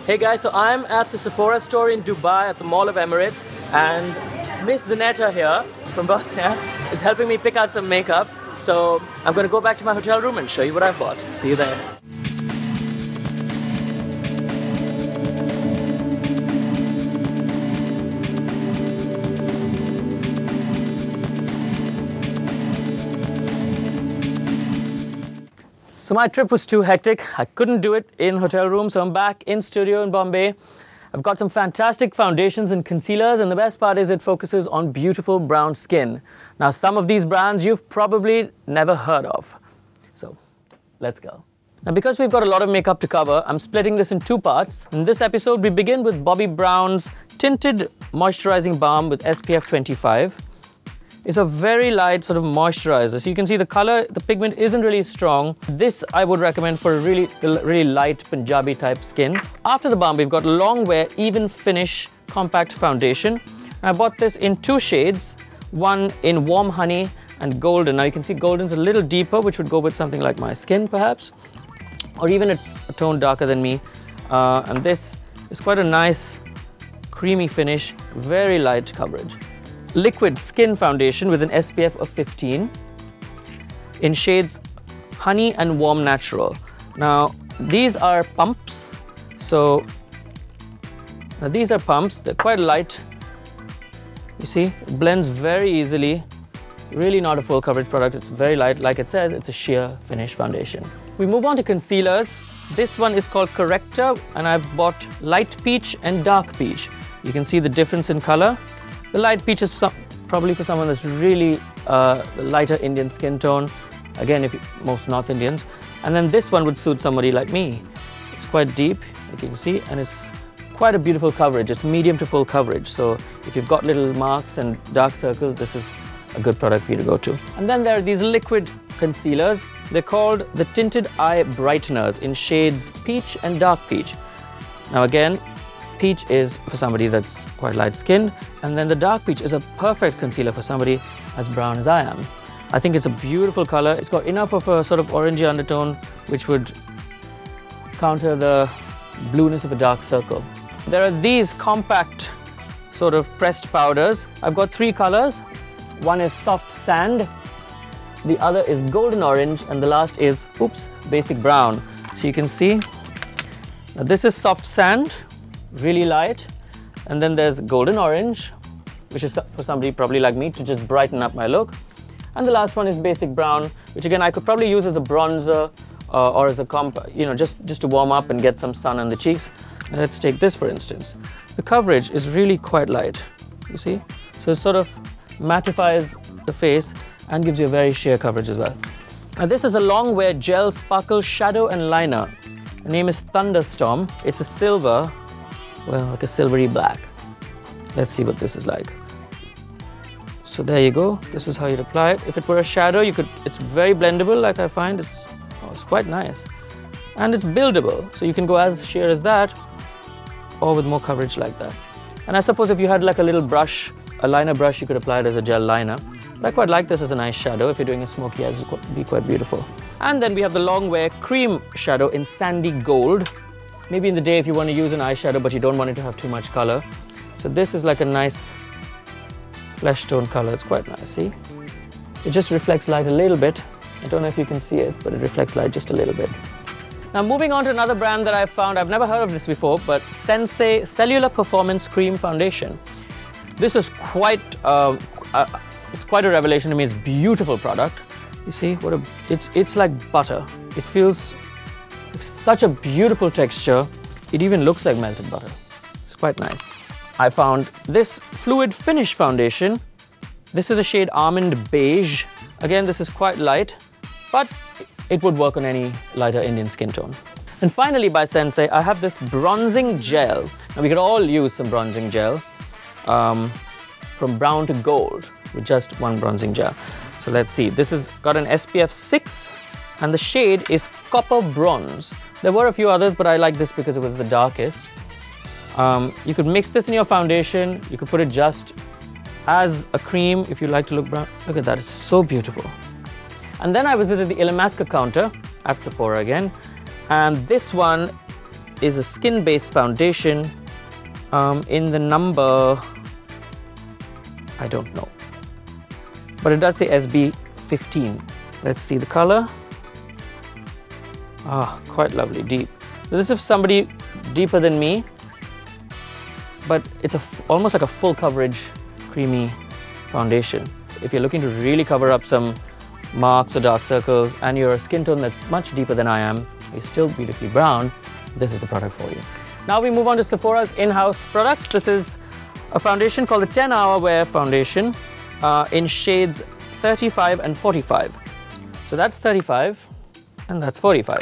Hey guys, so I'm at the Sephora store in Dubai at the Mall of Emirates, and Miss Zanetta here from Bosnia is helping me pick out some makeup. So I'm going to go back to my hotel room and show you what I've bought. See you there. So my trip was too hectic. I couldn't do it in hotel room, so I'm back in studio in Bombay. I've got some fantastic foundations and concealers, and the best part is it focuses on beautiful brown skin. Now, some of these brands you've probably never heard of. So let's go. Now, because we've got a lot of makeup to cover, I'm splitting this in two parts. In this episode, we begin with BOBBI Brown's Tinted Moisturizing Balm with SPF 25. It's a very light sort of moisturizer. So you can see the color, the pigment isn't really strong. This I would recommend for a really light Punjabi type skin. After the balm, we've got long wear, even finish compact foundation. I bought this in two shades, one in warm honey and golden. Now you can see golden's a little deeper, which would go with something like my skin perhaps, or even a tone darker than me. And this is quite a nice creamy finish, very light coverage. Liquid skin foundation with an SPF of 15 in shades honey and warm natural. Now these are pumps, so now these are pumps. They're quite light. You see, it blends very easily. Really not a full coverage product. It's very light. Like it says, it's a sheer finish foundation. We move on to concealers. This one is called Corrector, and I've bought light peach and dark peach. You can see the difference in color. The light peach is probably for someone that's really lighter Indian skin tone. Again, most North Indians. And then this one would suit somebody like me. It's quite deep, like you can see, and it's quite a beautiful coverage. It's medium to full coverage. So if you've got little marks and dark circles, this is a good product for you to go to. And then there are these liquid concealers. They're called the Tinted Eye Brighteners in shades peach and dark peach. Now again, peach is for somebody that's quite light skinned, and then the dark peach is a perfect concealer for somebody as brown as I am. I think it's a beautiful color. It's got enough of a sort of orangey undertone which would counter the blueness of a dark circle. There are these compact sort of pressed powders. I've got three colors. One is soft sand, the other is golden orange, and the last is, oops, basic brown. So you can see, now this is soft sand, really light, and then there's golden orange, which is for somebody probably like me to just brighten up my look, and the last one is basic brown, which again I could probably use as a bronzer or as a just to warm up and get some sun on the cheeks. And let's take this for instance. The coverage is really quite light, you see, so it sort of mattifies the face and gives you a very sheer coverage as well. Now this is a long wear gel sparkle shadow and liner. The name is Thunderstorm. It's a silver, well, like a silvery black. Let's see what this is like. So there you go. This is how you'd apply it. If it were a shadow, it's very blendable, like I find. It's quite nice. And it's buildable. So you can go as sheer as that, or with more coverage like that. And I suppose if you had like a little brush, a liner brush, you could apply it as a gel liner. But I quite like this as a nice shadow. If you're doing a smoky eyes, it would be quite beautiful. And then we have the long wear cream shadow in sandy gold. Maybe in the day if you want to use an eyeshadow but you don't want it to have too much color. So this is like a nice flesh tone color. It's quite nice, see? It just reflects light a little bit. I don't know if you can see it, but it reflects light just a little bit. Now moving on to another brand that I've found. I've never heard of this before, but SENSAI Cellular Performance Cream Foundation. This is quite, it's quite a revelation to me. It's a beautiful product. You see, it's like butter. It feels like such a beautiful texture. It even looks like melted butter. It's quite nice. I found this fluid finish foundation. This is a shade Almond Beige. Again, this is quite light, but it would work on any lighter Indian skin tone. And finally by SENSAI, I have this bronzing gel. Now we could all use some bronzing gel, from brown to gold with just one bronzing gel. So let's see, this has got an SPF 6 and the shade is Copper Bronze. There were a few others, but I like this because it was the darkest. You could mix this in your foundation. You could put it just as a cream if you like to look brown. Look at that, it's so beautiful. And then I visited the ILLAMASQUA counter at Sephora again. And this one is a skin-based foundation in the number, I don't know, but it does say SB15. Let's see the color. Ah, quite lovely, deep. So this is somebody deeper than me, but it's almost like a full coverage creamy foundation. If you're looking to really cover up some marks or dark circles and you're a skin tone that's much deeper than I am, you're still beautifully brown, this is the product for you. Now we move on to Sephora's in-house products. This is a foundation called the 10-Hour Wear Foundation in shades 35 and 45. So that's 35 and that's 45.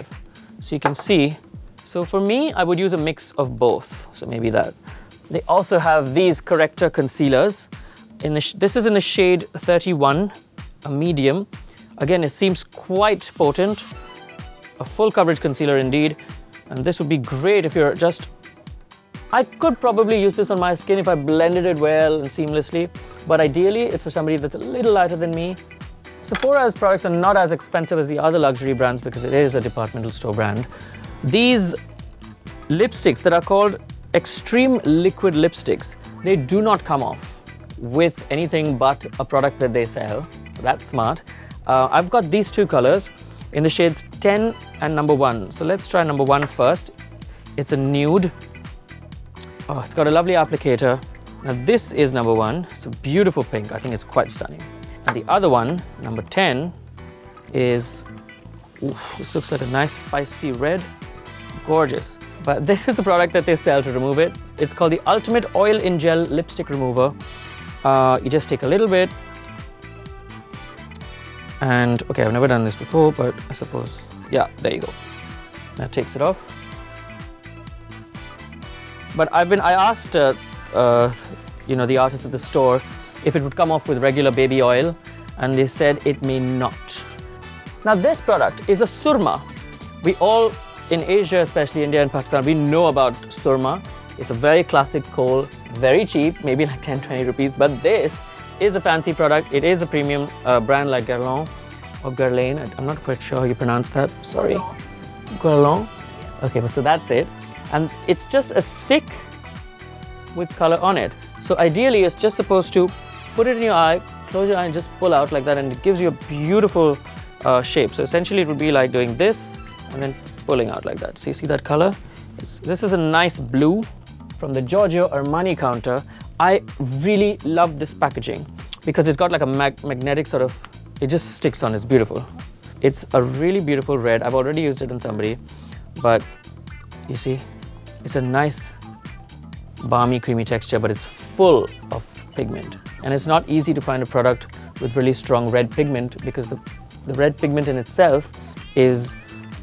So you can see, so for me, I would use a mix of both. So maybe that. They also have these Corrector Concealers. This is in the shade 31, a medium. Again, it seems quite potent. A full coverage concealer indeed. And this would be great if you're just... I could probably use this on my skin if I blended it well and seamlessly. But ideally, it's for somebody that's a little lighter than me. Sephora's products are not as expensive as the other luxury brands because it is a departmental store brand. These lipsticks that are called Extreme Liquid Lipsticks, they do not come off with anything but a product that they sell. That's smart. I've got these two colors in the shades 10 and number 1. So let's try number 1 first. It's a nude. Oh, it's got a lovely applicator. Now this is number 1. It's a beautiful pink. I think it's quite stunning. And the other one, number 10, is, ooh, this looks like a nice spicy red. Gorgeous. But this is the product that they sell to remove it. It's called the Ultimate Oil in Gel Lipstick Remover. You just take a little bit. And, okay, I've never done this before, but I suppose, yeah, there you go. That takes it off. But I asked, you know, the artist at the store if it would come off with regular baby oil, and they said it may not. Now this product is a Surma. We all, in Asia, especially India and Pakistan, we know about Surma. It's a very classic kohl, very cheap, maybe like 10-20 rupees, but this is a fancy product. It is a premium brand like GUERLAIN or GUERLAIN. I'm not quite sure how you pronounce that, sorry. GUERLAIN? Okay, so that's it. And it's just a stick with color on it. So ideally, it's just supposed to put it in your eye, close your eye and just pull out like that, and it gives you a beautiful shape. So essentially it would be like doing this and then pulling out like that. So you see that color? This is a nice blue from the GIORGIO Armani counter. I really love this packaging because it's got like a magnetic sort of, it just sticks on, it's beautiful. It's a really beautiful red. I've already used it on somebody, but you see, it's a nice balmy creamy texture, but it's full of pigment. And it's not easy to find a product with really strong red pigment because the red pigment in itself is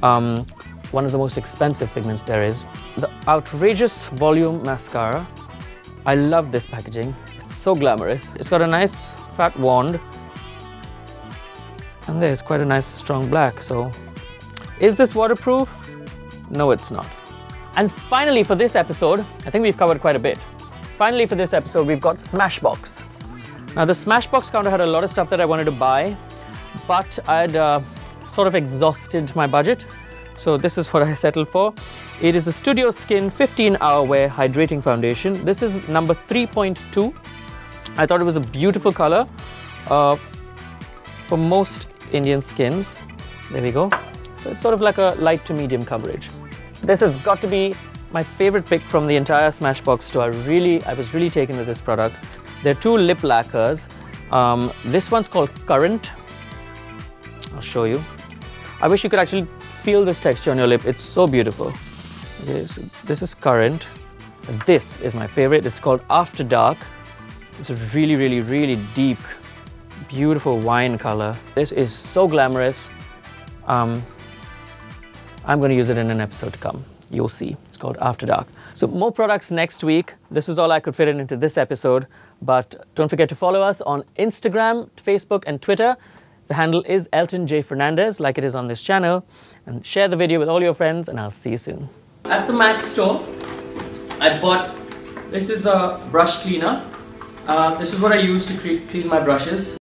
one of the most expensive pigments there is. The Outrageous Volume Mascara. I love this packaging. It's so glamorous. It's got a nice fat wand. And there's quite a nice strong black. So, is this waterproof? No, it's not. And finally for this episode, I think we've covered quite a bit. Finally for this episode, we've got Smashbox. Now the Smashbox counter had a lot of stuff that I wanted to buy, but I'd sort of exhausted my budget. So this is what I settled for. It is the Studio Skin 15-Hour Wear Hydrating Foundation. This is number 3.2. I thought it was a beautiful color for most Indian skins. There we go. So it's sort of like a light to medium coverage. This has got to be my favorite pick from the entire Smashbox store. I was really taken with this product. There are two lip lacquers. This one's called Currant. I'll show you. I wish you could actually feel this texture on your lip. It's so beautiful. Okay, so this is Currant. This is my favorite. It's called After Dark. It's a really, really, really deep, beautiful wine color. This is so glamorous. I'm going to use it in an episode to come. You'll see. It's called After Dark. So more products next week. This is all I could fit into this episode. But don't forget to follow us on Instagram, Facebook, and Twitter. The handle is eltonjfernandez, like it is on this channel. And share the video with all your friends, and I'll see you soon. At the MAC store, I bought, this is a brush cleaner. This is what I use to clean my brushes.